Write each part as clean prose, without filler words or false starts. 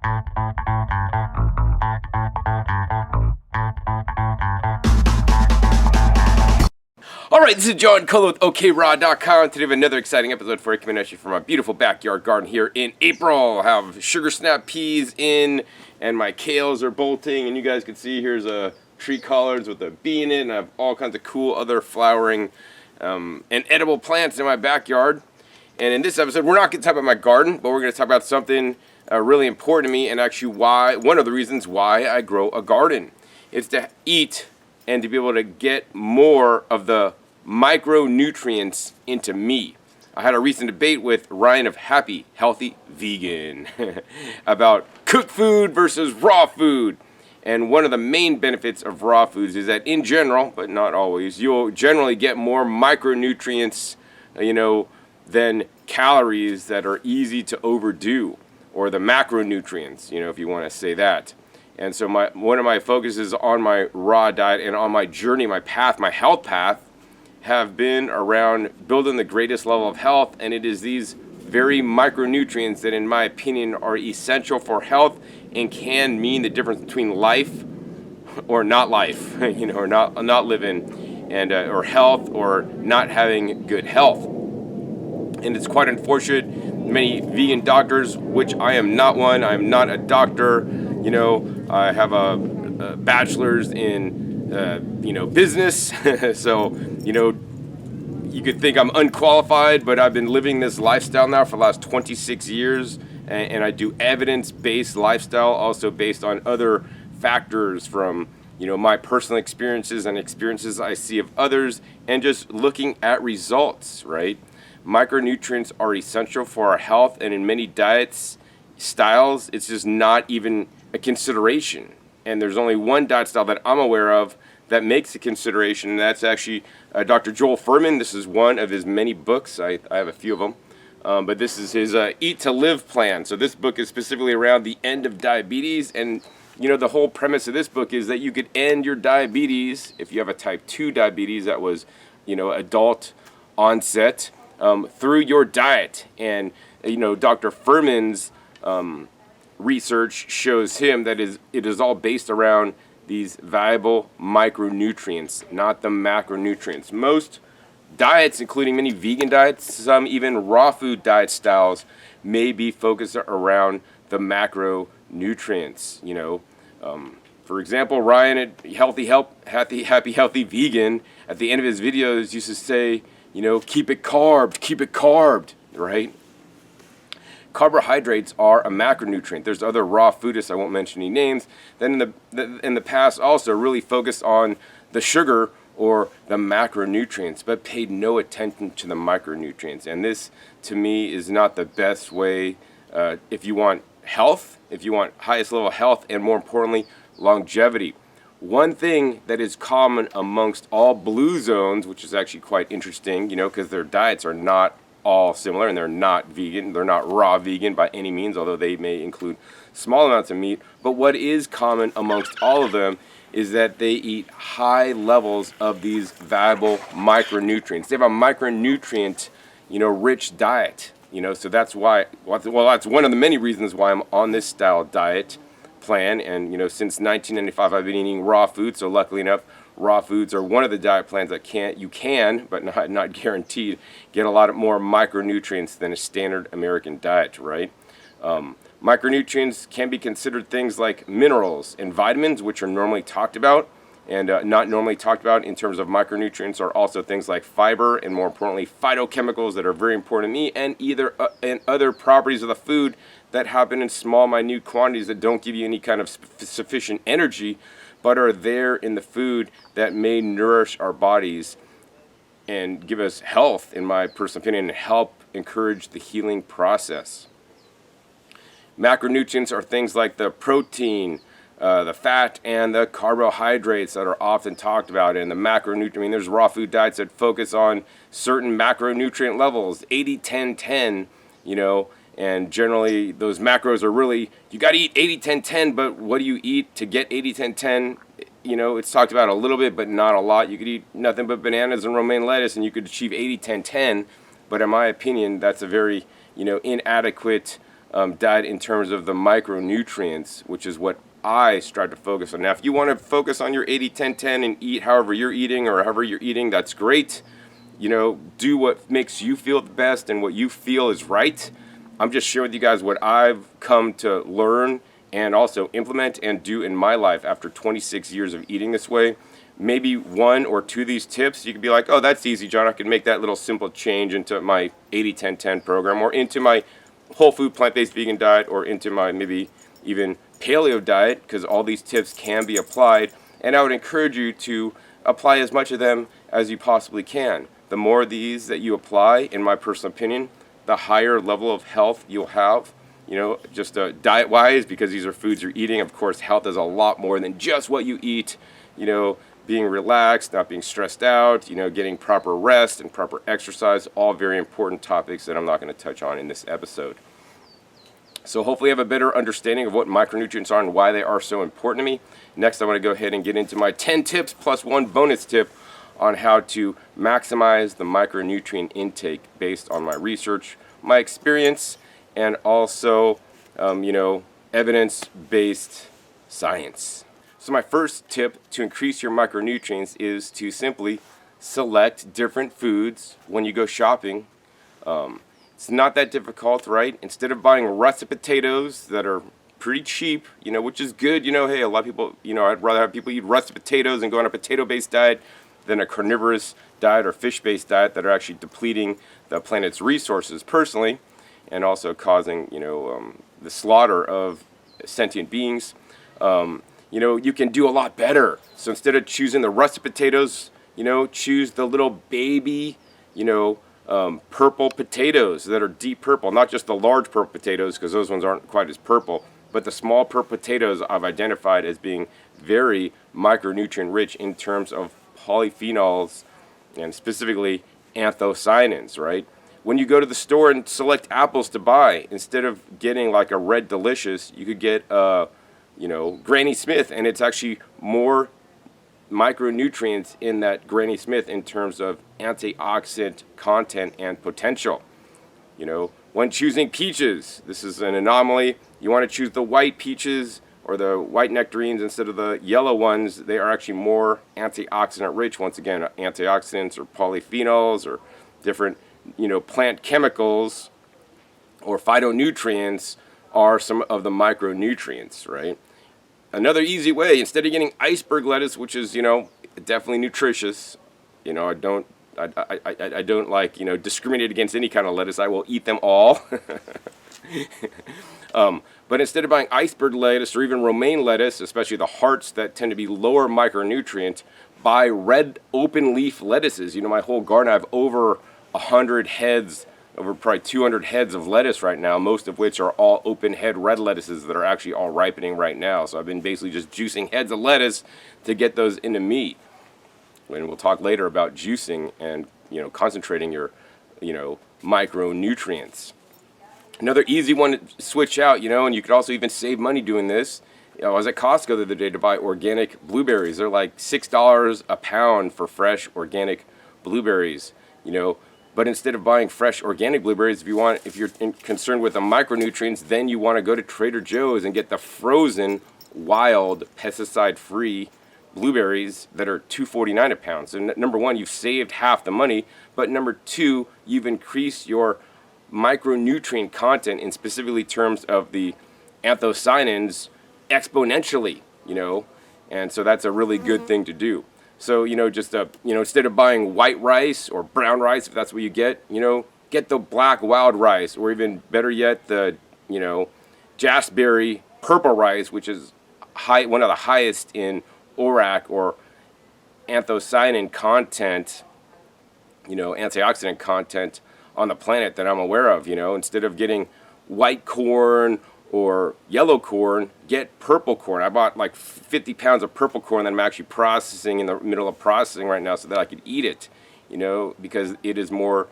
Alright, this is John Cole with OKRaw.com. Today we have another exciting episode for you, coming at you from my beautiful backyard garden here in April. I have sugar snap peas in, and my kales are bolting, and you guys can see here's a tree collards with a bee in it, and I have all kinds of cool other flowering and edible plants in my backyard. And in this episode, we're not going to talk about my garden, but we're going to talk about something really important to me, and actually one of the reasons why I grow a garden. It's to eat and to be able to get more of the micronutrients into me. I had a recent debate with Ryan of Happy Healthy Vegan about cooked food versus raw food. And one of the main benefits of raw foods is that in general, but not always, you'll generally get more micronutrients, than calories that are easy to overdo, or the macronutrients, if you want to say that. And so one of my focuses on my raw diet and on my journey, my path, my health path, have been around building the greatest level of health. And it is these very micronutrients that, in my opinion, are essential for health and can mean the difference between life or not life, or not living, and or health or not having good health. And it's quite unfortunate. Many vegan doctors, which I am not one, I'm not a doctor. I have a bachelor's in, business. So, you could think I'm unqualified, but I've been living this lifestyle now for the last 26 years. And I do evidence-based lifestyle, also based on other factors from, my personal experiences and experiences I see of others, and just looking at results, right? Micronutrients are essential for our health, and in many diets styles, it's just not even a consideration. And there's only one diet style that I'm aware of that makes a consideration, and that's actually Dr. Joel Fuhrman. This is one of his many books. I have a few of them. But this is his Eat to Live plan. So this book is specifically around the end of diabetes. And, the whole premise of this book is that you could end your diabetes, if you have a type 2 diabetes that was, adult onset, through your diet. And, Dr. Fuhrman's research shows him that it is all based around these valuable micronutrients, not the macronutrients. Most diets, including many vegan diets, some even raw food diet styles, may be focused around the macronutrients. For example, Ryan at Happy Healthy Vegan, at the end of his videos used to say, keep it carbed, right? Carbohydrates are a macronutrient. There's other raw foodists, I won't mention any names, that in the past also really focused on the sugar or the macronutrients, but paid no attention to the micronutrients. And this, to me, is not the best way if you want health, if you want highest level health, and more importantly, longevity. One thing that is common amongst all blue zones, which is actually quite interesting, because their diets are not all similar, and they're not vegan, they're not raw vegan by any means, although they may include small amounts of meat. But what is common amongst all of them is that they eat high levels of these valuable micronutrients. They have a micronutrient, rich diet. So that's why, that's one of the many reasons why I'm on this style diet plan. And, since 1995, I've been eating raw food. So luckily enough, raw foods are one of the diet plans that you can, but not guaranteed, get a lot more micronutrients than a standard American diet, right? Micronutrients can be considered things like minerals and vitamins, which are normally talked about, and not normally talked about in terms of micronutrients are also things like fiber, and more importantly, phytochemicals that are very important to me, and other properties of the food that happen in small, minute quantities that don't give you any kind of sufficient energy, but are there in the food that may nourish our bodies and give us health, in my personal opinion, and help encourage the healing process. Macronutrients are things like the protein, the fat, and the carbohydrates that are often talked about. And the macronutrient, there's raw food diets that focus on certain macronutrient levels, 80-10-10, and generally those macros are really, you got to eat 80-10-10, but what do you eat to get 80-10-10? It's talked about a little bit, but not a lot. You could eat nothing but bananas and romaine lettuce, and you could achieve 80-10-10, but in my opinion, that's a very, inadequate diet in terms of the micronutrients, which is what I strive to focus on. Now, if you want to focus on your 80-10-10 and eat however you're eating or however you're eating, that's great. Do what makes you feel the best and what you feel is right. I'm just sharing with you guys what I've come to learn and also implement and do in my life after 26 years of eating this way. Maybe one or two of these tips, you could be like, oh, that's easy, John. I can make that little simple change into my 80-10-10 program or into my whole food plant-based vegan diet or into my maybe even paleo diet, because all these tips can be applied. And I would encourage you to apply as much of them as you possibly can. The more of these that you apply, in my personal opinion, the higher level of health you'll have. Just diet-wise, because these are foods you're eating. Of course, health is a lot more than just what you eat. Being relaxed, not being stressed out, getting proper rest and proper exercise, all very important topics that I'm not going to touch on in this episode. So hopefully you have a better understanding of what micronutrients are and why they are so important to me. Next, I want to go ahead and get into my 10 tips plus one bonus tip on how to maximize the micronutrient intake based on my research, my experience, and also, evidence-based science. So my first tip to increase your micronutrients is to simply select different foods when you go shopping. It's not that difficult, right? Instead of buying russet potatoes that are pretty cheap, which is good, hey, a lot of people, I'd rather have people eat russet potatoes and go on a potato-based diet than a carnivorous diet or fish-based diet that are actually depleting the planet's resources personally and also causing, the slaughter of sentient beings. You can do a lot better. So instead of choosing the russet potatoes, choose the little baby, purple potatoes that are deep purple. Not just the large purple potatoes, because those ones aren't quite as purple, but the small purple potatoes I've identified as being very micronutrient rich in terms of polyphenols and specifically anthocyanins, right? When you go to the store and select apples to buy, instead of getting like a Red Delicious, you could get Granny Smith, and it's actually more micronutrients in that Granny Smith in terms of antioxidant content and potential. When choosing peaches, this is an anomaly. You want to choose the white peaches or the white nectarines instead of the yellow ones. They are actually more antioxidant rich. Once again, antioxidants or polyphenols or different, plant chemicals or phytonutrients are some of the micronutrients, right? Another easy way, instead of getting iceberg lettuce, which is, definitely nutritious, I don't like, discriminate against any kind of lettuce. I will eat them all. But instead of buying iceberg lettuce or even romaine lettuce, especially the hearts that tend to be lower micronutrient, buy red open leaf lettuces. My whole garden, I have over 100 heads, over probably 200 heads of lettuce right now, most of which are all open head red lettuces that are actually all ripening right now. So I've been basically just juicing heads of lettuce to get those into meat. And we'll talk later about juicing and, concentrating your, micronutrients. Another easy one to switch out, and you could also even save money doing this. I was at Costco the other day to buy organic blueberries. They're like $6 a pound for fresh organic blueberries, But instead of buying fresh organic blueberries, if you're concerned with the micronutrients, then you want to go to Trader Joe's and get the frozen, wild, pesticide-free blueberries that are $2.49 a pound. So number one, you've saved half the money, but number two, you've increased your micronutrient content in specifically terms of the anthocyanins exponentially, and so that's a really good thing to do. So, instead of buying white rice or brown rice, if that's what you get the black wild rice, or even better yet, the, jaspberry purple rice, which is one of the highest in ORAC or anthocyanin content, antioxidant content on the planet that I'm aware of. Instead of getting white corn or yellow corn, get purple corn. I bought like 50 pounds of purple corn that I'm actually processing, in the middle of processing right now, so that I could eat it, because it is more,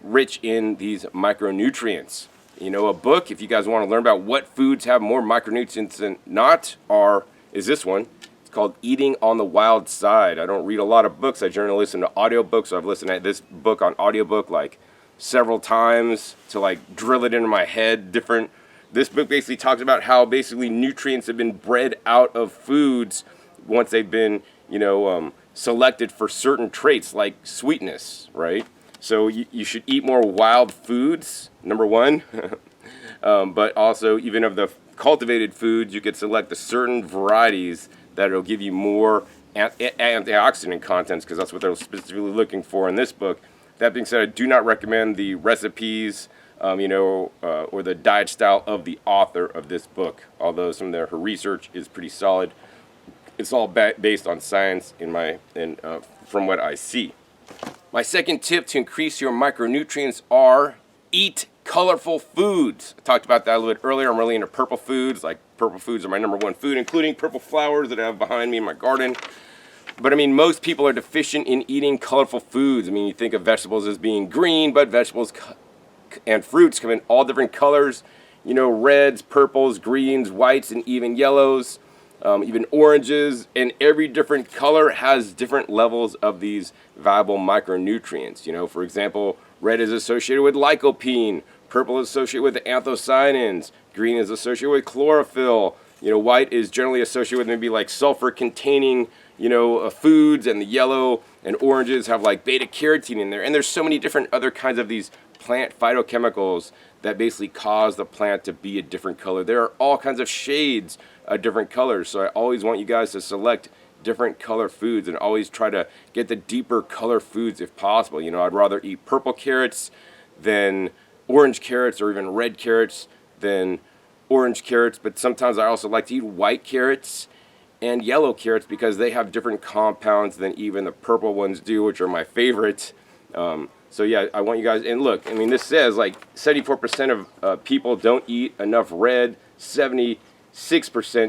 rich in these micronutrients. A book, if you guys want to learn about what foods have more micronutrients than not, is this one. It's called Eating on the Wild Side. I don't read a lot of books. I generally listen to audiobooks. So I've listened to this book on audiobook like several times to like drill it into my head. This book basically talks about how basically nutrients have been bred out of foods once they've been, selected for certain traits like sweetness, right? So you should eat more wild foods, number one. But also, even of the cultivated foods, you could select the certain varieties that will give you more antioxidant contents, because that's what they're specifically looking for in this book. That being said, I do not recommend the recipes, or the diet style of the author of this book, although some of her research is pretty solid. It's all based on science from what I see. My second tip to increase your micronutrients are eat colorful foods. I talked about that a little bit earlier. I'm really into purple foods. Like, purple foods are my number one food, including purple flowers that I have behind me in my garden. But I mean, most people are deficient in eating colorful foods. I mean, you think of vegetables as being green, but vegetables and fruits come in all different colors. Reds, purples, greens, whites, and even yellows. Even oranges, and every different color has different levels of these valuable micronutrients. For example, red is associated with lycopene, purple is associated with anthocyanins, green is associated with chlorophyll, white is generally associated with maybe like sulfur-containing, foods, and the yellow and oranges have like beta-carotene in there. And there's so many different other kinds of these plant phytochemicals that basically cause the plant to be a different color. There are all kinds of shades of different colors, so I always want you guys to select different color foods and always try to get the deeper color foods if possible. I'd rather eat purple carrots than orange carrots, or even red carrots than orange carrots, but sometimes I also like to eat white carrots and yellow carrots because they have different compounds than even the purple ones do, which are my favorite. So yeah, I want you guys, and look, I mean, this says like 74% of people don't eat enough red, 76%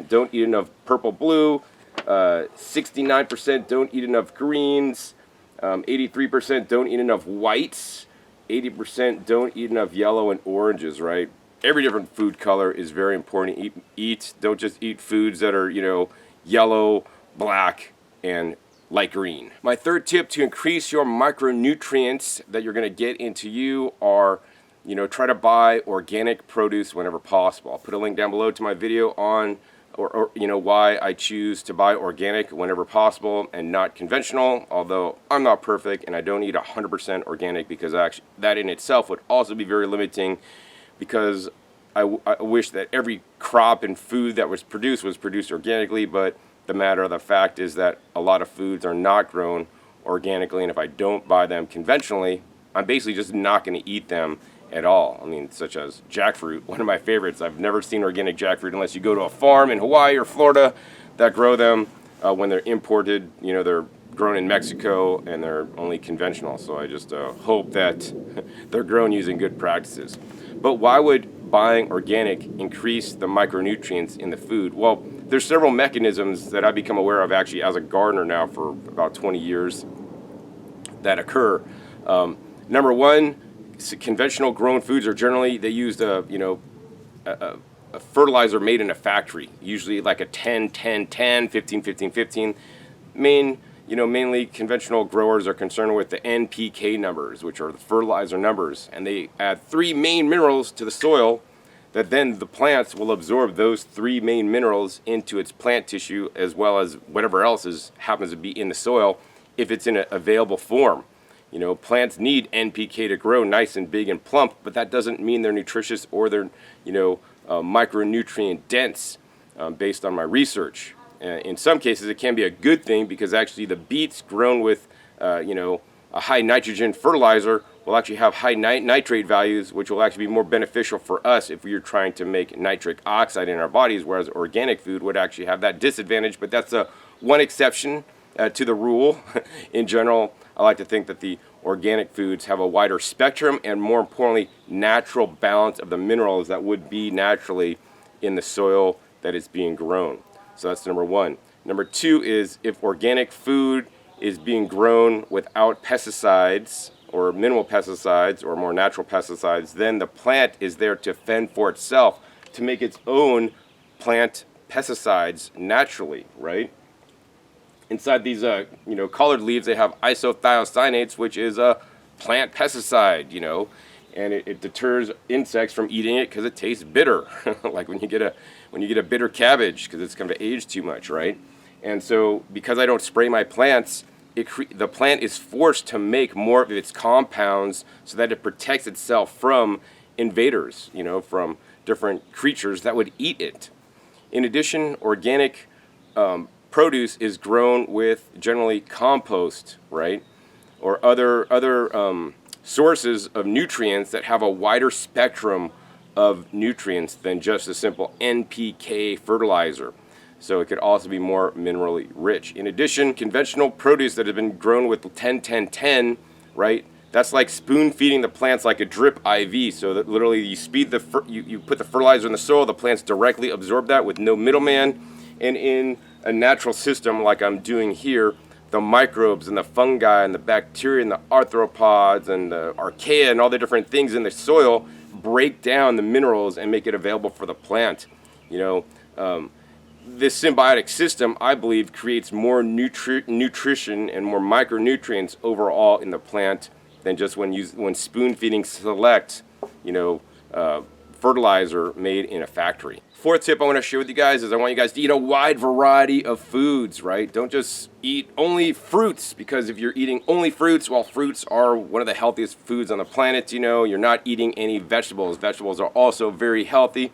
don't eat enough purple blue, 69% don't eat enough greens, 83% don't eat enough whites, 80% don't eat enough yellow and oranges, right? Every different food color is very important. Don't just eat foods that are, yellow, black, and light green. My third tip to increase your micronutrients that you're going to get into you are, try to buy organic produce whenever possible. I'll put a link down below to my video on why I choose to buy organic whenever possible and not conventional, although I'm not perfect and I don't eat 100% organic, because actually that in itself would also be very limiting, because I wish that every crop and food that was produced organically, but the matter of the fact is that a lot of foods are not grown organically, and if I don't buy them conventionally, I'm basically just not going to eat them at all. I mean, such as jackfruit, one of my favorites. I've never seen organic jackfruit unless you go to a farm in Hawaii or Florida that grow them. When they're imported, they're grown in Mexico and they're only conventional. So I just hope that they're grown using good practices. But why would buying organic increase the micronutrients in the food? Well, there's several mechanisms that I've become aware of actually as a gardener now for about 20 years that occur. Number one, conventional grown foods are generally, they use a fertilizer made in a factory, usually like a 10-10-10, 15-15-15. Mainly conventional growers are concerned with the NPK numbers, which are the fertilizer numbers, and they add 3 main minerals to the soil that then the plants will absorb those 3 main minerals into its plant tissue, as well as whatever else happens to be in the soil if it's in an available form. Plants need NPK to grow nice and big and plump, but that doesn't mean they're nutritious or they're, micronutrient dense, based on my research. In some cases, it can be a good thing, because actually the beets grown with, a high nitrogen fertilizer will actually have high nitrate values, which will actually be more beneficial for us if we are trying to make nitric oxide in our bodies, whereas organic food would actually have that disadvantage. But that's one exception to the rule. In general, I like to think that the organic foods have a wider spectrum and, more importantly, natural balance of the minerals that would be naturally in the soil that is being grown. So that's number one. Number two is, if organic food is being grown without pesticides or minimal pesticides or more natural pesticides, then the plant is there to fend for itself, to make its own plant pesticides naturally, right? Inside these, colored leaves, they have isothiocyanates, which is a plant pesticide, you know, and it deters insects from eating it because it tastes bitter, like when you get a bitter cabbage because it's kind of aged too much, right? And so because I don't spray my plants, the plant is forced to make more of its compounds so that it protects itself from invaders, you know, from different creatures that would eat it. In addition, organic produce is grown with generally compost, right, or other sources of nutrients that have a wider spectrum of nutrients than just a simple NPK fertilizer. So it could also be more minerally rich. In addition, conventional produce that has been grown with 10-10-10, right? That's like spoon feeding the plants like a drip IV. So that literally you put the fertilizer in the soil, the plants directly absorb that with no middleman. And in a natural system like I'm doing here, the microbes and the fungi and the bacteria and the arthropods and the archaea and all the different things in the soil break down the minerals and make it available for the plant. You know, this symbiotic system, I believe, creates more nutrition and more micronutrients overall in the plant than just when spoon feeding select, you know, fertilizer made in a factory. Fourth tip I want to share with you guys is I want you guys to eat a wide variety of foods, right? Don't just eat only fruits, because if you're eating only fruits, well, fruits are one of the healthiest foods on the planet, you know, you're not eating any vegetables. Vegetables are also very healthy.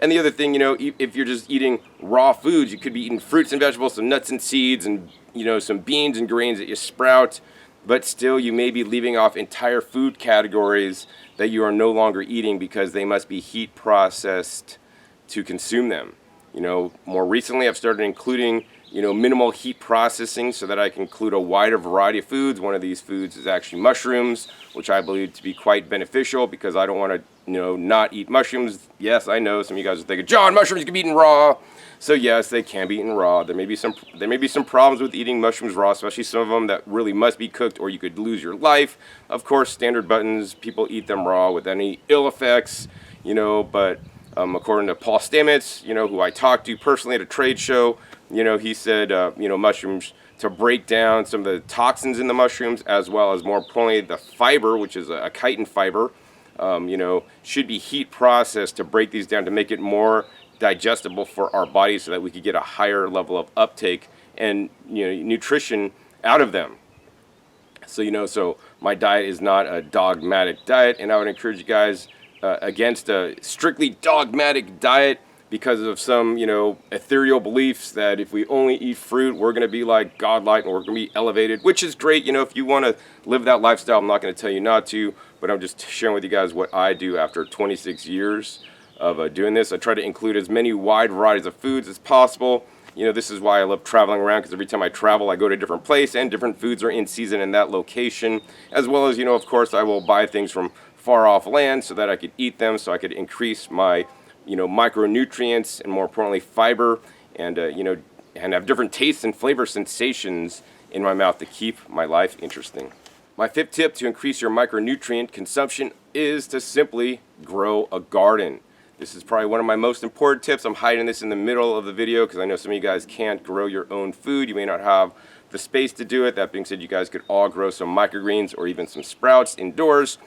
And the other thing, you know, if you're just eating raw foods, you could be eating fruits and vegetables, some nuts and seeds, and, you know, some beans and grains that you sprout, but still you may be leaving off entire food categories that you are no longer eating because they must be heat processed to consume them. You know, more recently I've started including, you know, minimal heat processing so that I can include a wider variety of foods. One of these foods is actually mushrooms, which I believe to be quite beneficial because I don't want to, you know, not eat mushrooms. Yes, I know some of you guys are thinking, John, mushrooms can be eaten raw. So yes, they can be eaten raw. There may be some problems with eating mushrooms raw, especially some of them that really must be cooked or you could lose your life. Of course, standard buttons, people eat them raw with any ill effects, you know, but according to Paul Stamets, you know, who I talked to personally at a trade show, you know, he said, you know, mushrooms to break down some of the toxins in the mushrooms, as well as more importantly, the fiber, which is a chitin fiber, you know, should be heat processed to break these down to make it more digestible for our bodies so that we could get a higher level of uptake and, you know, nutrition out of them. So, you know, so my diet is not a dogmatic diet, and I would encourage you guys against a strictly dogmatic diet because of some, you know, ethereal beliefs that if we only eat fruit, we're going to be like godlike and we're going to be elevated, which is great. You know, if you want to live that lifestyle, I'm not going to tell you not to, but I'm just sharing with you guys what I do after 26 years of doing this. I try to include as many wide varieties of foods as possible. You know, this is why I love traveling around, because every time I travel, I go to a different place and different foods are in season in that location, as well as, you know, of course, I will buy things from far off land so that I could eat them, so I could increase my, you know, micronutrients and more importantly fiber, and you know, and have different tastes and flavor sensations in my mouth to keep my life interesting. My fifth tip to increase your micronutrient consumption is to simply grow a garden. This is probably one of my most important tips. I'm hiding this in the middle of the video because I know some of you guys can't grow your own food. You may not have the space to do it. That being said, you guys could all grow some microgreens or even some sprouts indoors.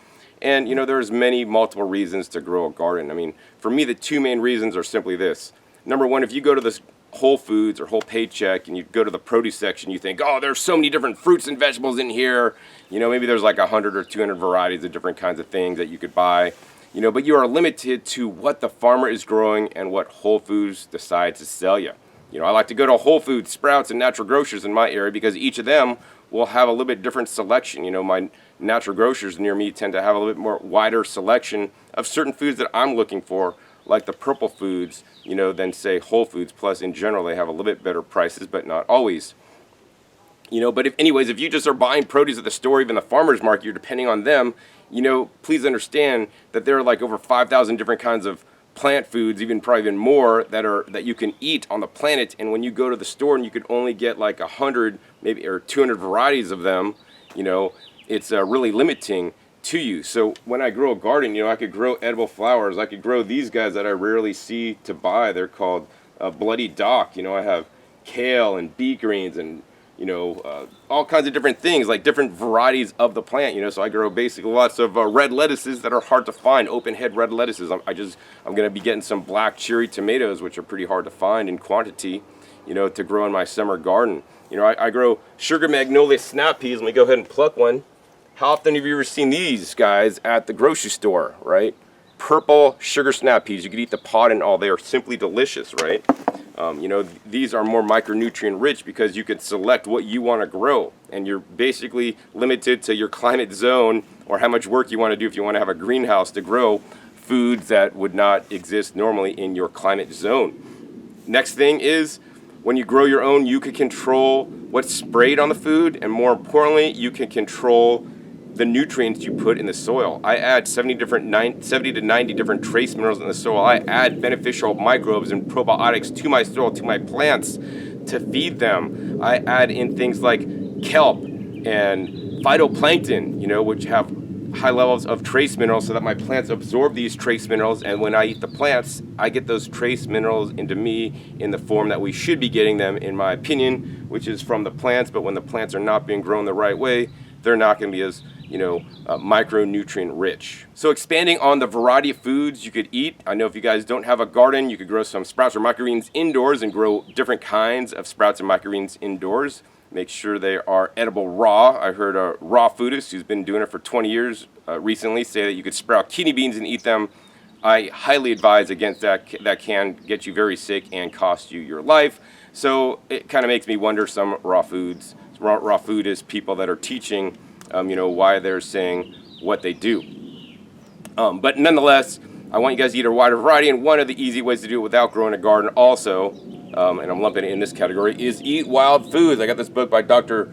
And, you know, there's multiple reasons to grow a garden. I mean, for me, the two main reasons are simply this. Number one, if you go to this Whole Foods or Whole Paycheck and you go to the produce section, you think, oh, there's so many different fruits and vegetables in here. You know, maybe there's like 100 or 200 varieties of different kinds of things that you could buy. You know, but you are limited to what the farmer is growing and what Whole Foods decides to sell you. You know, I like to go to Whole Foods, Sprouts, and Natural Grocers in my area because each of them will have a little bit different selection. You know, my natural grocers near me tend to have a little bit more wider selection of certain foods that I'm looking for, like the purple foods, you know, than say Whole Foods. Plus, in general, they have a little bit better prices, but not always. You know, but if you just are buying produce at the store, even the farmer's market, you're depending on them, you know, please understand that there are like over 5,000 different kinds of plant foods, probably even more, that you can eat on the planet. And when you go to the store and you could only get like 100, maybe, or 200 varieties of them, you know, it's really limiting to you. So when I grow a garden, you know, I could grow edible flowers. I could grow these guys that I rarely see to buy. They're called bloody dock. You know, I have kale and beet greens and all kinds of different things, like different varieties of the plant. So I grow basically lots of red lettuces that are hard to find, open head red lettuces. I'm going to be getting some black cherry tomatoes, which are pretty hard to find in quantity, to grow in my summer garden. I grow sugar magnolia snap peas. Let me go ahead and pluck one. How often have you ever seen these guys at the grocery store, right? Purple sugar snap peas. You could eat the pod and all. They are simply delicious, right? These are more micronutrient rich because you can select what you want to grow, and you're basically limited to your climate zone or how much work you want to do if you want to have a greenhouse to grow foods that would not exist normally in your climate zone. Next thing is, when you grow your own, you can control what's sprayed on the food, and more importantly, you can control the nutrients you put in the soil. I add 70 to 90 different trace minerals in the soil. I add beneficial microbes and probiotics to my soil, to my plants, to feed them. I add in things like kelp and phytoplankton, which have high levels of trace minerals so that my plants absorb these trace minerals, and when I eat the plants, I get those trace minerals into me in the form that we should be getting them, in my opinion, which is from the plants. But when the plants are not being grown the right way, they're not going to be as micronutrient rich. So expanding on the variety of foods you could eat, I know if you guys don't have a garden, you could grow some sprouts or microgreens indoors and grow different kinds of sprouts and microgreens indoors. Make sure they are edible raw. I heard a raw foodist who's been doing it for 20 years recently say that you could sprout kidney beans and eat them. I highly advise against that. That can get you very sick and cost you your life. So it kind of makes me wonder some raw foodists, people that are teaching why they're saying what they do. But nonetheless, I want you guys to eat a wider variety, and one of the easy ways to do it without growing a garden also, and I'm lumping it in this category, is eat wild foods. I got this book by Dr.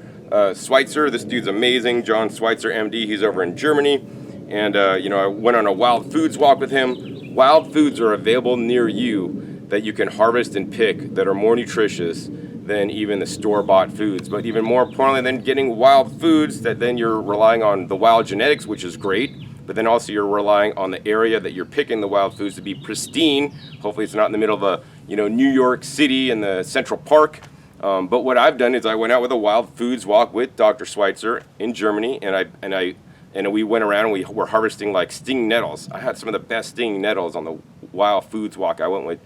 Schweitzer. This dude's amazing, John Schweitzer, MD. He's over in Germany, and I went on a wild foods walk with him. Wild foods are available near you that you can harvest and pick that are more nutritious than even the store-bought foods. But even more importantly than getting wild foods, that then you're relying on the wild genetics, which is great, but then also you're relying on the area that you're picking the wild foods to be pristine. Hopefully it's not in the middle of a New York City in the Central Park. But what I've done is I went out with a wild foods walk with Dr. Schweitzer in Germany, and we went around and we were harvesting like stinging nettles. I had some of the best stinging nettles on the wild foods walk. I went with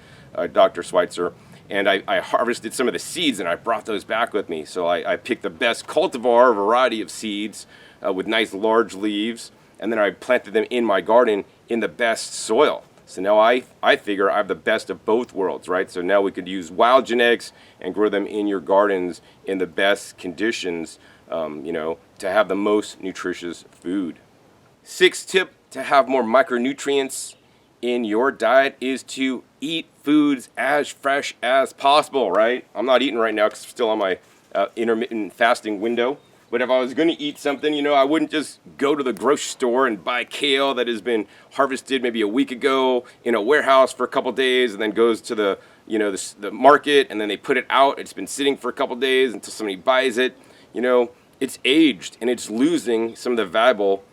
Dr. Schweitzer. And I harvested some of the seeds, and I brought those back with me. So I picked the best cultivar variety of seeds with nice large leaves, and then I planted them in my garden in the best soil. So now I figure I have the best of both worlds, right? So now we could use wild genetics and grow them in your gardens in the best conditions, to have the most nutritious food. Sixth tip to have more micronutrients in your diet is to eat foods as fresh as possible, right? I'm not eating right now because I'm still on my intermittent fasting window. But if I was going to eat something, I wouldn't just go to the grocery store and buy kale that has been harvested maybe a week ago in a warehouse for a couple days, and then goes to the market, and then they put it out. It's been sitting for a couple days until somebody buys it. It's aged and it's losing some of the valuable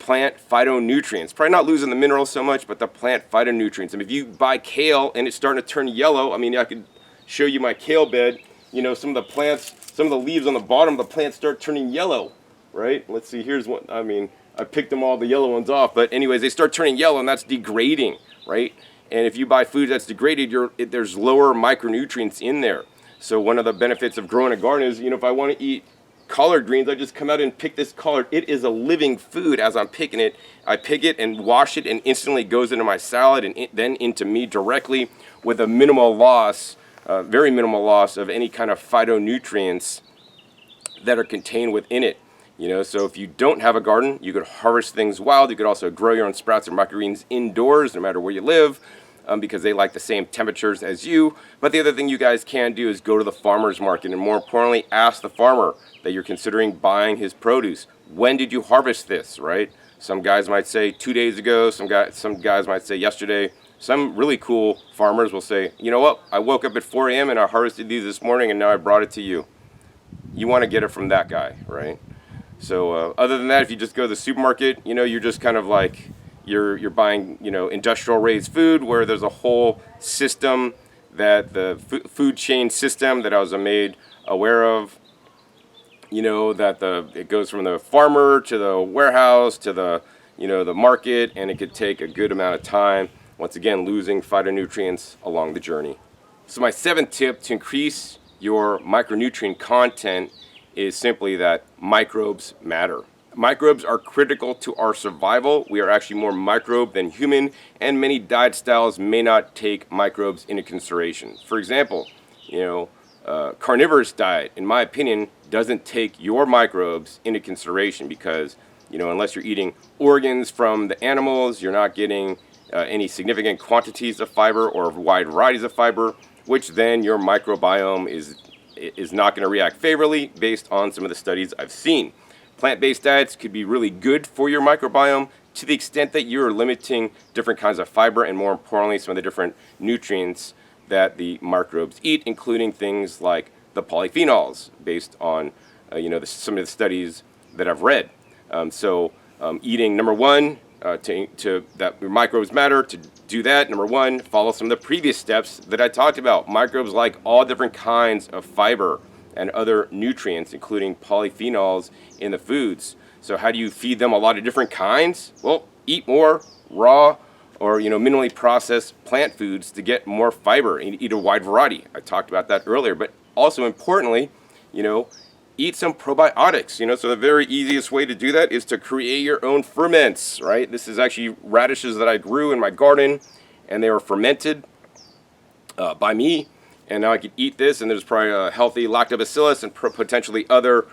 plant phytonutrients. Probably not losing the minerals so much, but the plant phytonutrients. If you buy kale and it's starting to turn yellow, I could show you my kale bed. Some of the leaves on the bottom of the plant start turning yellow, right? Let's see, here's one. I picked them all the yellow ones off, but anyways, they start turning yellow, and that's degrading, right? And if you buy food that's degraded, there's lower micronutrients in there. So one of the benefits of growing a garden is, if I want to eat collard greens, I just come out and pick this collard. It is a living food as I'm picking it. I pick it and wash it, and instantly goes into my salad and then into me directly with a minimal loss, very minimal loss of any kind of phytonutrients that are contained within it. So if you don't have a garden, you could harvest things wild. You could also grow your own sprouts and microgreens indoors, no matter where you live, because they like the same temperatures as you. But the other thing you guys can do is go to the farmer's market, and more importantly, ask the farmer that you're considering buying his produce. When did you harvest this, right? Some guys might say 2 days ago. Some guys might say yesterday. Some really cool farmers will say, you know what, I woke up at 4 a.m. and I harvested these this morning, and now I brought it to you. You want to get it from that guy, right? So other than that, if you just go to the supermarket, you're just kind of like, you're buying, industrial raised food, where there's a whole system that the food chain system that I was made aware of that it goes from the farmer to the warehouse to the market, and it could take a good amount of time. Once again, losing phytonutrients along the journey. So my 7th tip to increase your micronutrient content is simply that microbes matter. Microbes are critical to our survival. We are actually more microbe than human, and many diet styles may not take microbes into consideration. For example, carnivorous diet, in my opinion, doesn't take your microbes into consideration because, unless you're eating organs from the animals, you're not getting any significant quantities of fiber or wide varieties of fiber, which then your microbiome is not going to react favorably based on some of the studies I've seen. Plant-based diets could be really good for your microbiome to the extent that you're limiting different kinds of fiber and, more importantly, some of the different nutrients that the microbes eat, including things like the polyphenols, based on some of the studies that I've read. Eating, number one, to that your microbes matter. To do that, number one, follow some of the previous steps that I talked about. Microbes like all different kinds of fiber and other nutrients, including polyphenols in the foods. So how do you feed them a lot of different kinds? Well, eat more raw or minimally processed plant foods to get more fiber and eat a wide variety. I talked about that earlier, but also importantly, eat some probiotics. So the very easiest way to do that is to create your own ferments, right? This is actually radishes that I grew in my garden, and they were fermented by me. And now I could eat this, and there's probably a healthy lactobacillus and potentially other,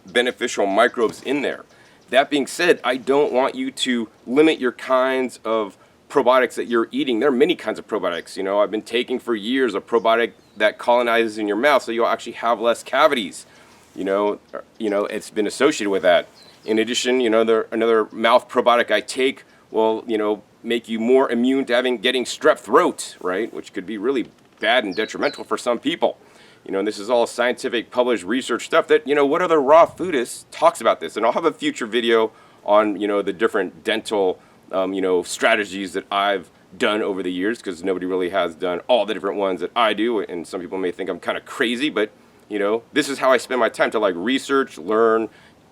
beneficial microbes in there. That being said, I don't want you to limit your kinds of probiotics that you're eating. There are many kinds of probiotics. I've been taking for years a probiotic that colonizes in your mouth, so you'll actually have less cavities. It's been associated with that. In addition, another mouth probiotic I take will, make you more immune to getting strep throat, right? Which could be really bad and detrimental for some people. And this is all scientific published research stuff that, what other raw foodist talks about this? And I'll have a future video on, the different dental, strategies that I've done over the years, because nobody really has done all the different ones that I do. And some people may think I'm kind of crazy, but, this is how I spend my time to research, learn,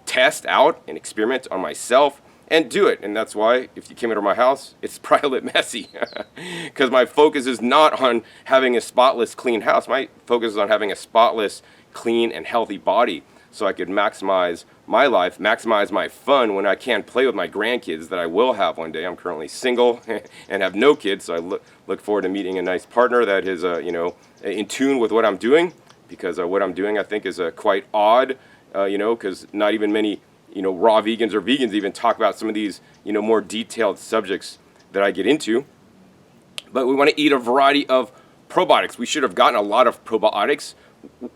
test out, and experiment on myself. And do it. And that's why, if you came into my house, it's probably a bit messy. Because my focus is not on having a spotless, clean house. My focus is on having a spotless, clean, and healthy body. So I could maximize my life, maximize my fun when I can play with my grandkids that I will have one day. I'm currently single and have no kids. So I look forward to meeting a nice partner that is, in tune with what I'm doing. Because what I'm doing, I think, is quite odd, because not even many raw vegans or vegans even talk about some of these, more detailed subjects that I get into. But we want to eat a variety of probiotics. We should have gotten a lot of probiotics,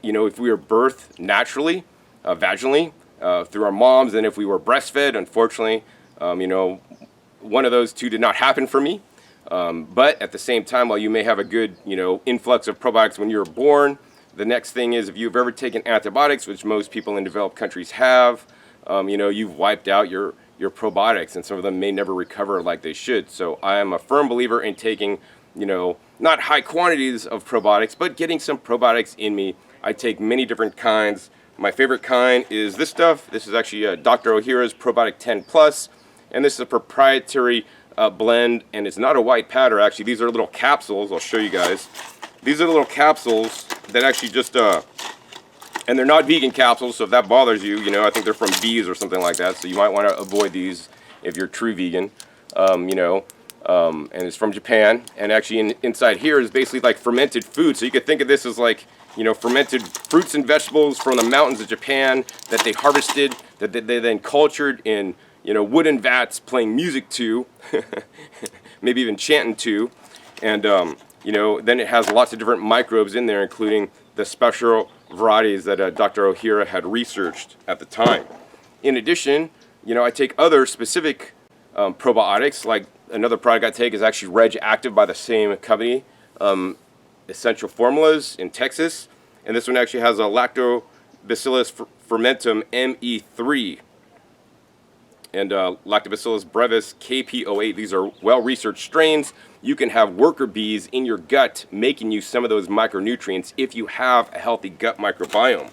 if we were birthed naturally, vaginally, through our moms, and if we were breastfed. Unfortunately, one of those two did not happen for me. But at the same time, while you may have a good, influx of probiotics when you were born, the next thing is if you've ever taken antibiotics, which most people in developed countries have, you've wiped out your probiotics, and some of them may never recover like they should. So I am a firm believer in taking, not high quantities of probiotics, but getting some probiotics in me. I take many different kinds. My favorite kind is this stuff. This is actually Dr. Ohhira's Probiotic 10 Plus, and this is a proprietary blend, and it's not a white powder. Actually, these are little capsules. I'll show you guys. These are the little capsules that actually just and they're not vegan capsules, so if that bothers you, I think they're from bees or something like that, so you might want to avoid these if you're true vegan, and it's from Japan, and actually inside here is basically like fermented food, so you could think of this as like, fermented fruits and vegetables from the mountains of Japan that they harvested, that they then cultured in, wooden vats playing music to, maybe even chanting to, and, then it has lots of different microbes in there, including the special varieties that Dr. Ohhira had researched at the time. In addition, I take other specific probiotics, like another product I take is actually Reg Active by the same company, Essential Formulas in Texas, and this one actually has a Lactobacillus fermentum ME3 and Lactobacillus brevis KP08. These are well-researched strains. You can have worker bees in your gut making you some of those micronutrients if you have a healthy gut microbiome.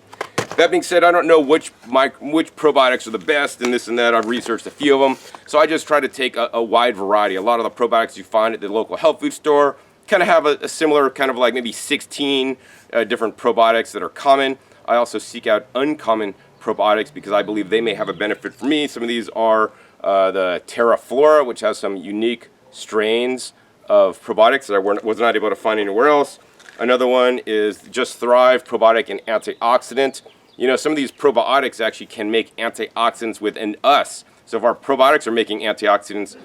That being said, I don't know which probiotics are the best and this and that. I've researched a few of them. So I just try to take a wide variety. A lot of the probiotics you find at the local health food store kind of have a similar kind of like maybe 16 different probiotics that are common. I also seek out uncommon probiotics because I believe they may have a benefit for me. Some of these are the Terra Flora, which has some unique strains of probiotics that I was not able to find anywhere else. Another one is Just Thrive Probiotic and Antioxidant. You know, some of these probiotics actually can make antioxidants within us. So if our probiotics are making antioxidants,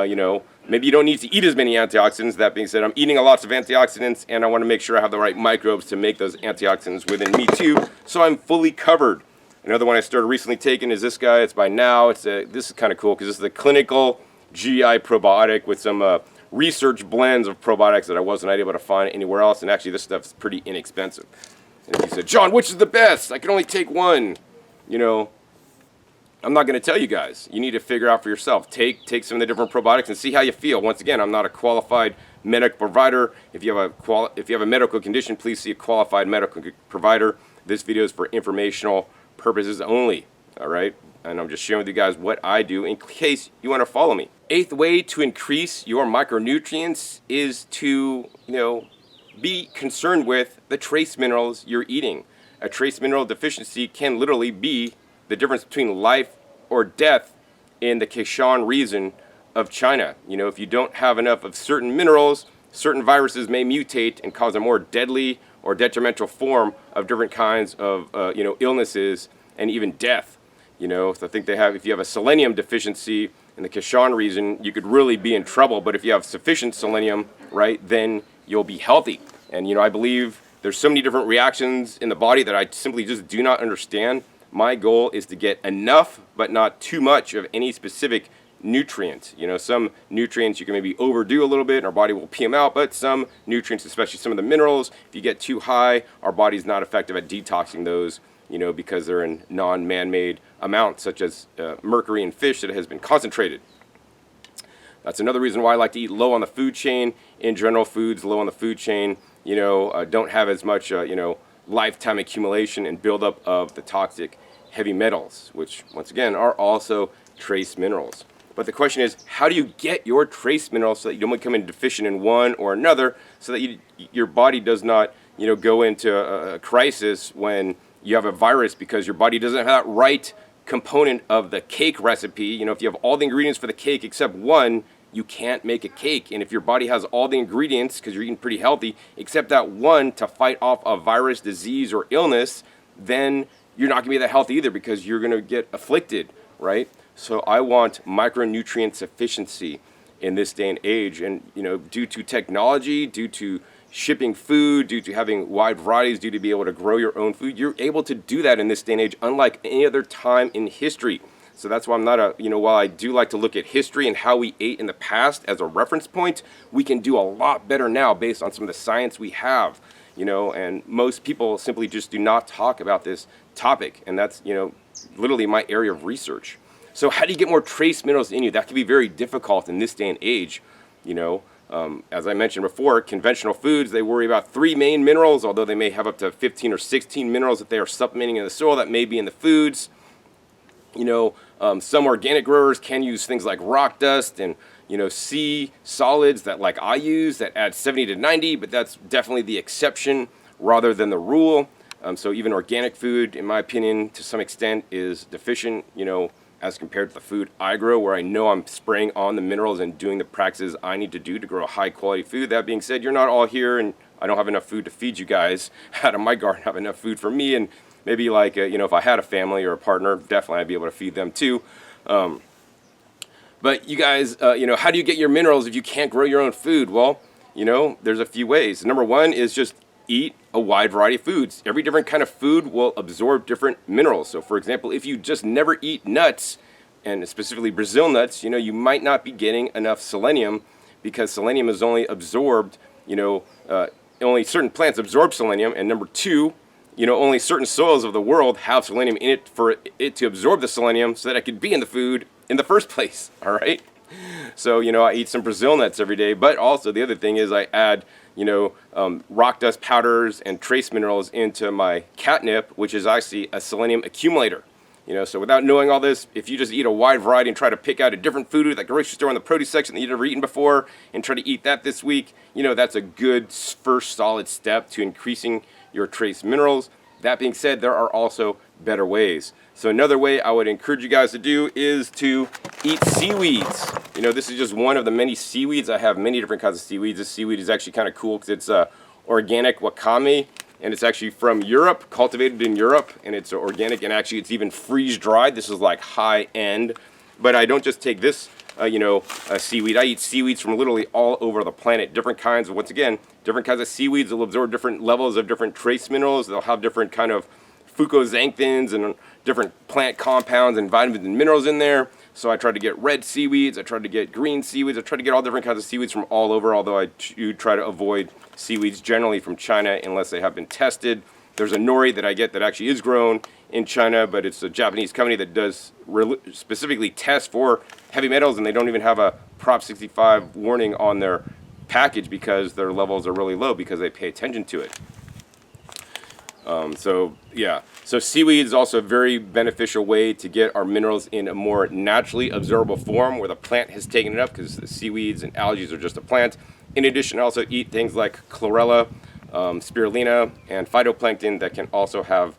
you know, maybe you don't need to eat as many antioxidants. That being said, I'm eating a lots of antioxidants, and I want to make sure I have the right microbes to make those antioxidants within me too, so I'm fully covered. Another one I started recently taking is this guy. It's by Now. This is kind of cool because this is the clinical GI probiotic with some research blends of probiotics that I wasn't able to find anywhere else. And actually, this stuff's pretty inexpensive. And if you said, John, which is the best? I can only take one. You know, I'm not going to tell you guys. You need to figure out for yourself. Take some of the different probiotics and see how you feel. Once again, I'm not a qualified medical provider. If you have a medical condition, please see a qualified medical provider. This video is for informational purposes only. All right, and I'm just sharing with you guys what I do in case you want to follow me. 8th way to increase your micronutrients is to, you know, be concerned with the trace minerals you're eating. A trace mineral deficiency can literally be the difference between life or death in the Kashan region of China. You know, if you don't have enough of certain minerals, certain viruses may mutate and cause a more deadly or detrimental form of different kinds of, you know, illnesses and even death. You know, so I think if you have a selenium deficiency in the Kashan region, you could really be in trouble. But if you have sufficient selenium, right, then you'll be healthy. And, you know, I believe there's so many different reactions in the body that I simply just do not understand. My goal is to get enough, but not too much of any specific nutrient. You know, some nutrients you can maybe overdo a little bit and our body will pee them out, but some nutrients, especially some of the minerals, if you get too high, our body's not effective at detoxing those, you know, because they're in non-man-made amounts, such as mercury in fish that has been concentrated. That's another reason why I like to eat low on the food chain. In general, foods low on the food chain, you know, don't have as much, you know, lifetime accumulation and buildup of the toxic heavy metals, which once again are also trace minerals. But the question is, how do you get your trace minerals so that you don't become deficient in one or another, so that your body does not, you know, go into a crisis when you have a virus because your body doesn't have that right component of the cake recipe. You know, if you have all the ingredients for the cake except one, you can't make a cake. And if your body has all the ingredients, because you're eating pretty healthy, except that one to fight off a virus, disease, or illness, then you're not going to be that healthy either because you're going to get afflicted, right? So I want micronutrient sufficiency in this day and age. And, you know, due to technology, due to shipping food, due to having wide varieties, due to be able to grow your own food, you're able to do that in this day and age, unlike any other time in history. So that's why I'm not a, you know, while I do like to look at history and how we ate in the past as a reference point, we can do a lot better now based on some of the science we have, you know, and most people simply just do not talk about this topic. And that's, you know, literally my area of research. So how do you get more trace minerals in you? That can be very difficult in this day and age, you know. As I mentioned before, conventional foods, they worry about 3 main minerals, although they may have up to 15 or 16 minerals that they are supplementing in the soil that may be in the foods. You know, some organic growers can use things like rock dust and, you know, sea solids that like I use that add 70 to 90, but that's definitely the exception rather than the rule. So even organic food, in my opinion, to some extent is deficient, you know, as compared to the food I grow, where I know I'm spraying on the minerals and doing the practices I need to do to grow high quality food. That being said, you're not all here and I don't have enough food to feed you guys out of my garden. I have enough food for me, and maybe like, you know, if I had a family or a partner, definitely I'd be able to feed them too. But you guys, you know, how do you get your minerals if you can't grow your own food? Well, you know, there's a few ways. Number one is just eat a wide variety of foods. Every different kind of food will absorb different minerals. So for example, if you just never eat nuts, and specifically Brazil nuts, you know, you might not be getting enough selenium because selenium is only absorbed, you know, only certain plants absorb selenium. And number two, you know, only certain soils of the world have selenium in it for it to absorb the selenium so that it could be in the food in the first place, all right? So, you know, I eat some Brazil nuts every day, but also the other thing is I add, rock dust powders and trace minerals into my catnip, which is actually a selenium accumulator. So without knowing all this, if you just eat a wide variety and try to pick out a different food at the grocery store in the produce section that you've never eaten before and try to eat that this week, that's a good first solid step to increasing your trace minerals. That being said, there are also better ways. So another way I would encourage you guys to do is to eat seaweeds. This is just one of the many seaweeds. I have many different kinds of seaweeds. This seaweed is actually kind of cool because it's organic wakame, and it's actually from Europe, cultivated in Europe, and it's organic, and actually it's even freeze-dried. This is like high-end. But I don't just take this, seaweed. I eat seaweeds from literally all over the planet. Different kinds of, once again, different kinds of seaweeds will absorb different levels of different trace minerals. They'll have different kind of fucoxanthins and different plant compounds and vitamins and minerals in there. So I tried to get red seaweeds, I tried to get green seaweeds, I tried to get all different kinds of seaweeds from all over, although I do try to avoid seaweeds generally from China unless they have been tested. There's a nori that I get that actually is grown in China, but it's a Japanese company that does specifically test for heavy metals, and they don't even have a Prop 65 warning on their package because their levels are really low because they pay attention to it. So seaweed is also a very beneficial way to get our minerals in a more naturally absorbable form where the plant has taken it up, because the seaweeds and algae are just a plant. In addition, I also eat things like chlorella, spirulina, and phytoplankton that can also have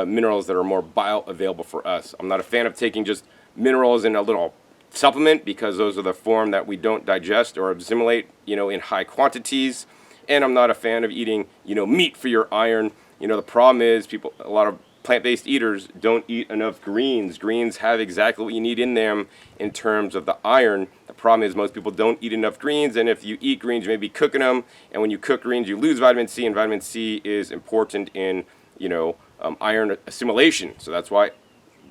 minerals that are more bioavailable for us. I'm not a fan of taking just minerals in a little supplement because those are the form that we don't digest or assimilate, in high quantities. And I'm not a fan of eating, meat for your iron. The problem is a lot of plant-based eaters don't eat enough greens. Greens have exactly what you need in them in terms of the iron. The problem is most people don't eat enough greens, and if you eat greens, you may be cooking them, and when you cook greens, you lose vitamin C, and vitamin C is important in, iron assimilation. So that's why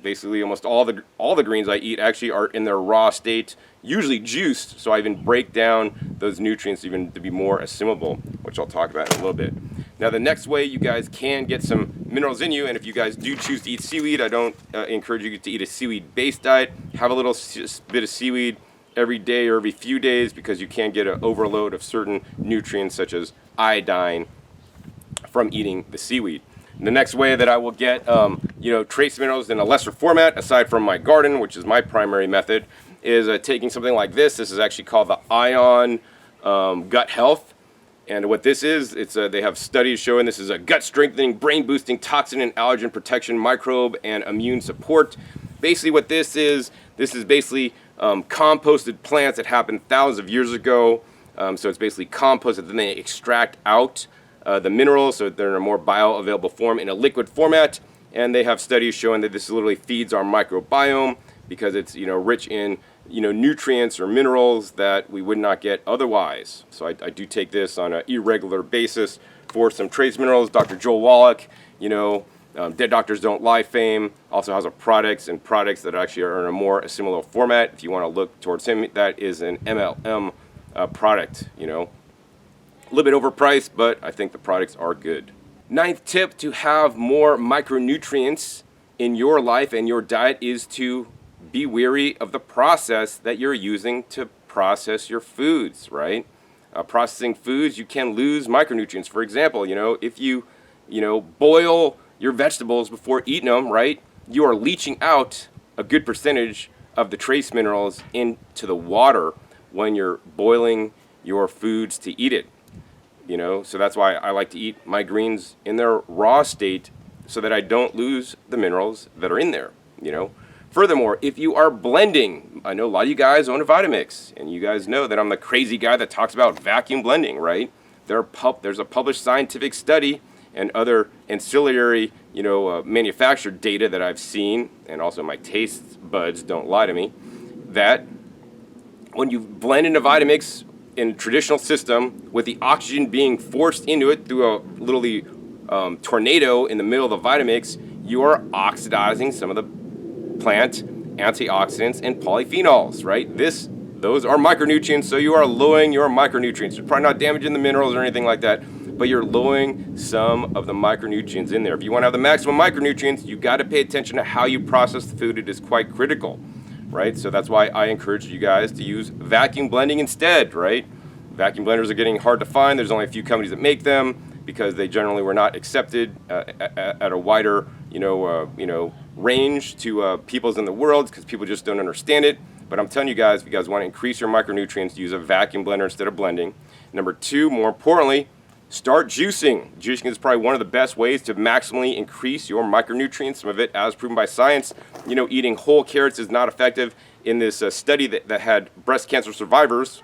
basically almost all the greens I eat actually are in their raw state, usually juiced, so I even break down those nutrients even to be more assimilable, which I'll talk about in a little bit. Now, the next way you guys can get some minerals in you, and if you guys do choose to eat seaweed, I don't encourage you to eat a seaweed-based diet. Have a little bit of seaweed every day or every few days because you can get an overload of certain nutrients such as iodine from eating the seaweed. And the next way that I will get, trace minerals in a lesser format, aside from my garden, which is my primary method, is taking something like this. This is actually called the Ion Gut Health. And what this is, they have studies showing this is a gut-strengthening, brain-boosting, toxin and allergen protection, microbe and immune support. Basically what this is basically composted plants that happened thousands of years ago. So it's basically composted, then they extract out the minerals so they're in a more bioavailable form in a liquid format. And they have studies showing that this literally feeds our microbiome because it's rich in nutrients or minerals that we would not get otherwise. So I do take this on an irregular basis for some trace minerals. Dr. Joel Wallach, Dead Doctors Don't Lie fame, also has products that actually are in a more assimilable format. If you want to look towards him, that is an MLM product. A little bit overpriced, but I think the products are good. Ninth tip to have more micronutrients in your life and your diet is to be wary of the process that you're using to process your foods, right? Processing foods, you can lose micronutrients. For example, if you, boil your vegetables before eating them, right, you are leaching out a good percentage of the trace minerals into the water when you're boiling your foods to eat it. So that's why I like to eat my greens in their raw state so that I don't lose the minerals that are in there, Furthermore, if you are blending, I know a lot of you guys own a Vitamix, and you guys know that I'm the crazy guy that talks about vacuum blending, right? There's a published scientific study and other ancillary, manufactured data that I've seen, and also my taste buds don't lie to me, that when you blend in a Vitamix in a traditional system with the oxygen being forced into it through a literally tornado in the middle of the Vitamix, you are oxidizing some of the plant antioxidants and polyphenols, right? Those are micronutrients, so you are lowering your micronutrients. You're probably not damaging the minerals or anything like that, but you're lowering some of the micronutrients in there. If you want to have the maximum micronutrients, you got to pay attention to how you process the food. It is quite critical, right? So that's why I encourage you guys to use vacuum blending instead, right? Vacuum blenders are getting hard to find. There's only a few companies that make them because they generally were not accepted at a wider, range to peoples in the world because people just don't understand it. But I'm telling you guys, if you guys want to increase your micronutrients, use a vacuum blender instead of blending. Number two, more importantly, start juicing. Juicing is probably one of the best ways to maximally increase your micronutrients. Some of it, as proven by science, eating whole carrots is not effective. In this study that had breast cancer survivors,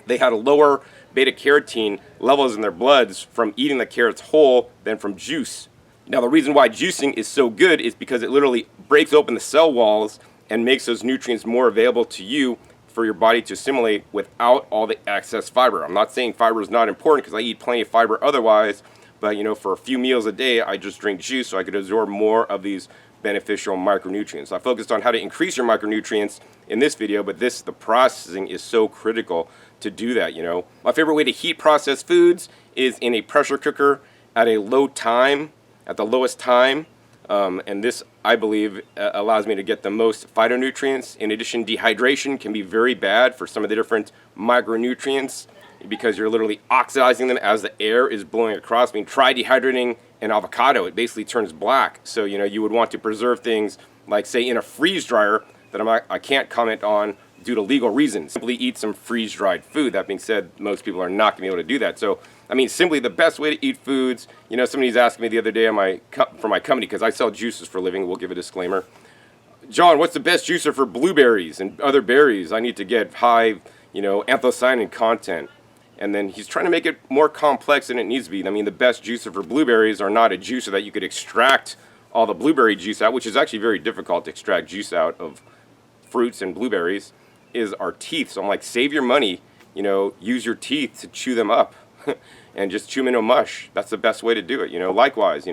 they had a lower beta-carotene levels in their bloods from eating the carrots whole than from juice. Now, the reason why juicing is so good is because it literally breaks open the cell walls and makes those nutrients more available to you for your body to assimilate without all the excess fiber. I'm not saying fiber is not important because I eat plenty of fiber otherwise, but for a few meals a day, I just drink juice so I could absorb more of these beneficial micronutrients. I focused on how to increase your micronutrients in this video, but the processing is so critical to do that. My favorite way to heat processed foods is in a pressure cooker at a low time, at the lowest time, and this, I believe, allows me to get the most phytonutrients. In addition, dehydration can be very bad for some of the different micronutrients because you're literally oxidizing them as the air is blowing across. Try dehydrating an avocado. It basically turns black. So, you would want to preserve things like, say, in a freeze dryer that I can't comment on due to legal reasons. Simply eat some freeze-dried food. That being said, most people are not going to be able to do that. So, simply the best way to eat foods, somebody's asking me the other day for my company, because I sell juices for a living, we'll give a disclaimer. John, what's the best juicer for blueberries and other berries? I need to get high, anthocyanin content. And then he's trying to make it more complex than it needs to be. The best juicer for blueberries are not a juicer that you could extract all the blueberry juice out, which is actually very difficult to extract juice out of fruits and blueberries, is our teeth. So I'm like, save your money, use your teeth to chew them up and just chew them into a mush. That's the best way to do it. Likewise,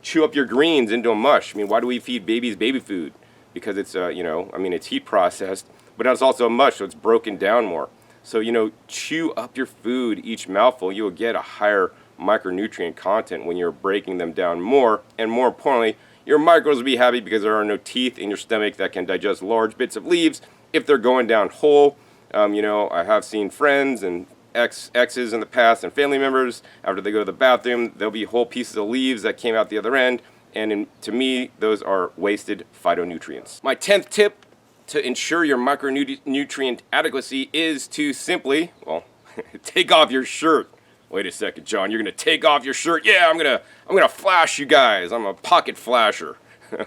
chew up your greens into a mush. Why do we feed babies baby food? Because it's, it's heat processed, but it's also a mush, so it's broken down more. So, chew up your food each mouthful. You will get a higher micronutrient content when you're breaking them down more. And more importantly, your microbes will be happy because there are no teeth in your stomach that can digest large bits of leaves if they're going down whole. I have seen friends and exes in the past and family members, after they go to the bathroom, there'll be whole pieces of leaves that came out the other end. And to me, those are wasted phytonutrients. My 10th tip to ensure your micronutrient adequacy is to simply, take off your shirt. Wait a second, John, you're gonna take off your shirt? Yeah, I'm gonna flash you guys. I'm a pocket flasher.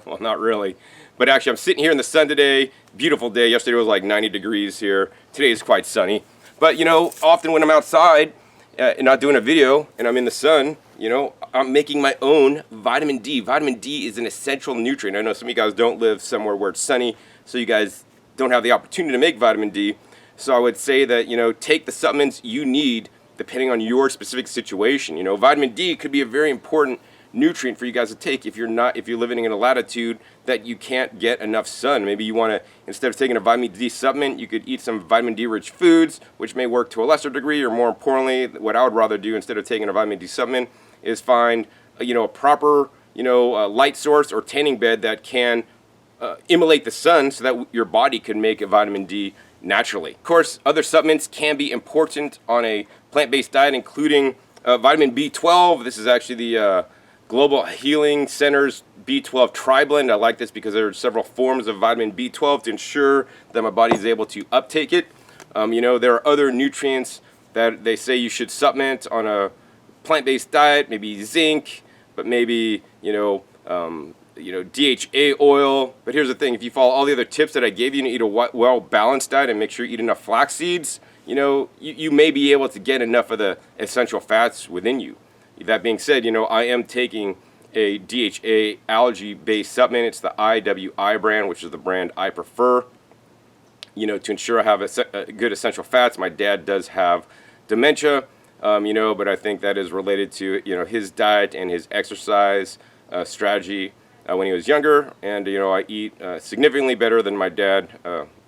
Well, not really. But actually, I'm sitting here in the sun today. Beautiful day. Yesterday was like 90 degrees here. Today is quite sunny. But, often when I'm outside and not doing a video and I'm in the sun, I'm making my own vitamin D. Vitamin D is an essential nutrient. I know some of you guys don't live somewhere where it's sunny, so you guys don't have the opportunity to make vitamin D. So I would say that, take the supplements you need depending on your specific situation. Vitamin D could be a very important nutrient for you guys to take if you're living in a latitude that you can't get enough sun. Maybe you want to, instead of taking a vitamin D supplement, you could eat some vitamin D rich foods, which may work to a lesser degree. Or more importantly, what I would rather do instead of taking a vitamin D supplement is find a proper light source or tanning bed that can emulate the sun so that your body can make a vitamin D naturally. Of course, other supplements can be important on a plant-based diet, including vitamin B12. This is actually the Global Healing Center's B12 Tri-Blend. I like this because there are several forms of vitamin B12 to ensure that my body is able to uptake it. There are other nutrients that they say you should supplement on a plant-based diet, maybe zinc, but maybe, DHA oil. But here's the thing, if you follow all the other tips that I gave you and eat a well-balanced diet and make sure you eat enough flax seeds, you may be able to get enough of the essential fats within you. That being said, I am taking a DHA algae-based supplement. It's the IWI brand, which is the brand I prefer, to ensure I have a good essential fats. My dad does have dementia, but I think that is related to, his diet and his exercise strategy when he was younger. And, I eat significantly better than my dad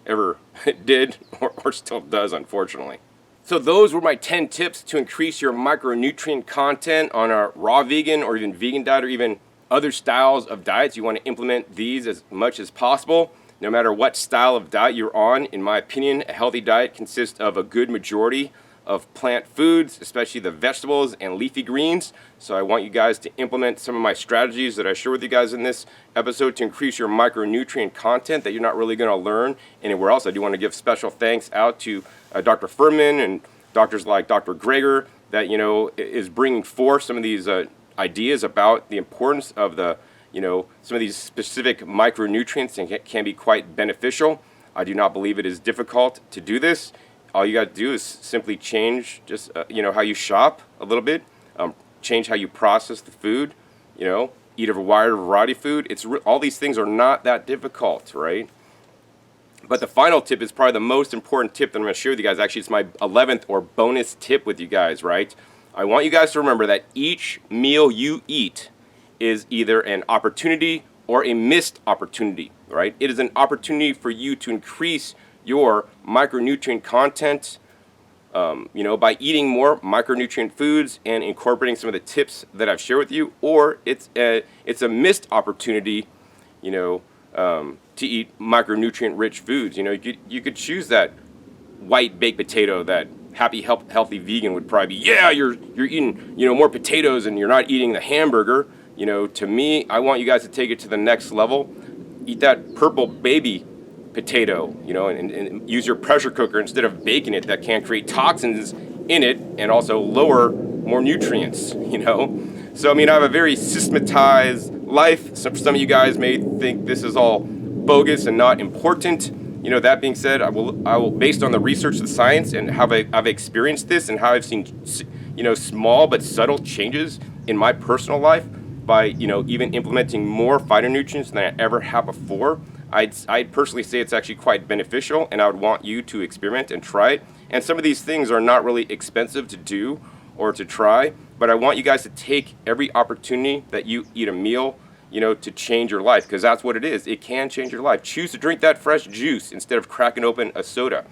ever did or still does, unfortunately. So those were my 10 tips to increase your micronutrient content on a raw vegan or even vegan diet, or even other styles of diets. You want to implement these as much as possible. No matter what style of diet you're on, in my opinion, a healthy diet consists of a good majority of plant foods, especially the vegetables and leafy greens. So I want you guys to implement some of my strategies that I share with you guys in this episode to increase your micronutrient content that you're not really going to learn anywhere else. I do want to give special thanks out to Dr. Furman and doctors like Dr. Greger that, is bringing forth some of these ideas about the importance of some of these specific micronutrients and can be quite beneficial. I do not believe it is difficult to do this. All you got to do is simply change just how you shop a little bit, change how you process the food, eat a wider variety of food. All these things are not that difficult, right? But the final tip is probably the most important tip that I'm going to share with you guys. Actually, it's my 11th or bonus tip with you guys, right? I want you guys to remember that each meal you eat is either an opportunity or a missed opportunity, right? It is an opportunity for you to increase your micronutrient content, by eating more micronutrient foods and incorporating some of the tips that I've shared with you, or it's a missed opportunity, to eat micronutrient-rich foods. You could choose that white baked potato that happy, healthy vegan would probably be, yeah, you're eating, more potatoes and you're not eating the hamburger. To me, I want you guys to take it to the next level. Eat that purple baby potato, and use your pressure cooker instead of baking it. That can create toxins in it and also lower more nutrients, So, I have a very systematized life. Some of you guys may think this is all bogus and not important. That being said, I will, based on the research, the science, and how I've experienced this and how I've seen, small but subtle changes in my personal life by, even implementing more phytonutrients than I ever have before. I'd personally say it's actually quite beneficial, and I would want you to experiment and try it. And some of these things are not really expensive to do or to try, but I want you guys to take every opportunity that you eat a meal, to change your life, because that's what it is. It can change your life. Choose to drink that fresh juice instead of cracking open a soda.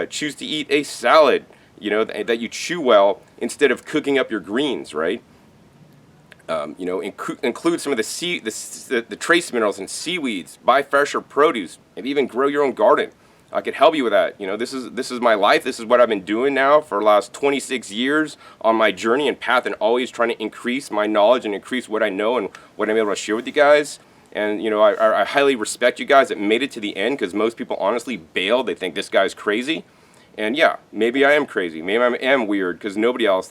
Choose to eat a salad, that you chew well instead of cooking up your greens, right? Include some of the trace minerals and seaweeds. Buy fresher produce. Maybe even grow your own garden. I could help you with that. This is my life. This is what I've been doing now for the last 26 years on my journey and path, and always trying to increase my knowledge and increase what I know and what I'm able to share with you guys. And I highly respect you guys that made it to the end, because most people honestly bail. They think this guy's crazy. And yeah, maybe I am crazy. Maybe I am weird, because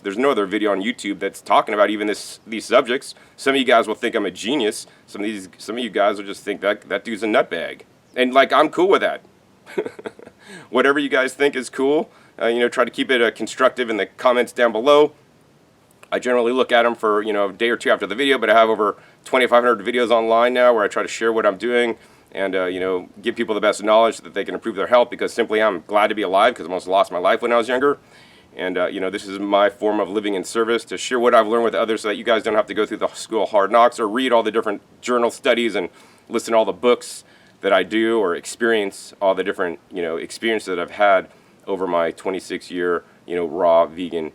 there's no other video on YouTube that's talking about even these subjects. Some of you guys will think I'm a genius. Some of you guys will just think that dude's a nutbag. And I'm cool with that. Whatever you guys think is cool, try to keep it constructive in the comments down below. I generally look at them for, a day or two after the video, but I have over 2,500 videos online now where I try to share what I'm doing and, give people the best knowledge so that they can improve their health, because simply I'm glad to be alive, because I almost lost my life when I was younger. And, this is my form of living in service, to share what I've learned with others so that you guys don't have to go through the school of hard knocks or read all the different journal studies and listen to all the books that I do, or experience all the different, experiences that I've had over my 26-year, raw vegan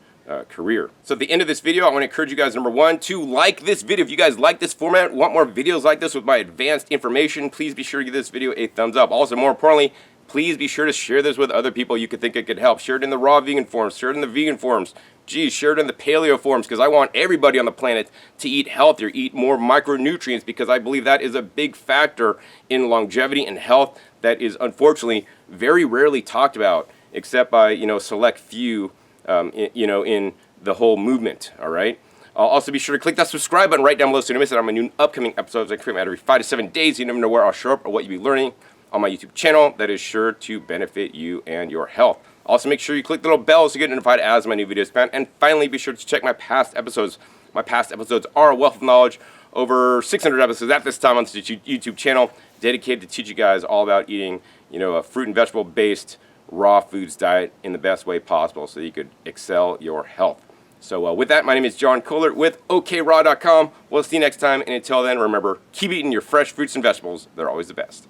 career. So at the end of this video, I want to encourage you guys, number one, to like this video. If you guys like this format, want more videos like this with my advanced information, please be sure to give this video a thumbs up. Also, more importantly, please be sure to share this with other people you could think it could help. Share it in the raw vegan forums, share it in the vegan forums. Geez, share it in the paleo forums, because I want everybody on the planet to eat healthier, eat more micronutrients, because I believe that is a big factor in longevity and health that is unfortunately very rarely talked about, except by select few, in the whole movement. All right. Also, be sure to click that subscribe button right down below so you don't miss out on my new upcoming episodes. I create them every 5 to 7 days. You never know where I'll show up or what you'll be learning on my YouTube channel that is sure to benefit you and your health. Also, make sure you click the little bell so you get notified as my new videos come out. And finally, be sure to check my past episodes. My past episodes are a wealth of knowledge. Over 600 episodes at this time on the YouTube channel, dedicated to teach you guys all about eating, a fruit and vegetable based raw foods diet in the best way possible, so you could excel your health. So with that, my name is John Kohler with OKRaw.com. We'll see you next time, and until then, remember, keep eating your fresh fruits and vegetables. They're always the best.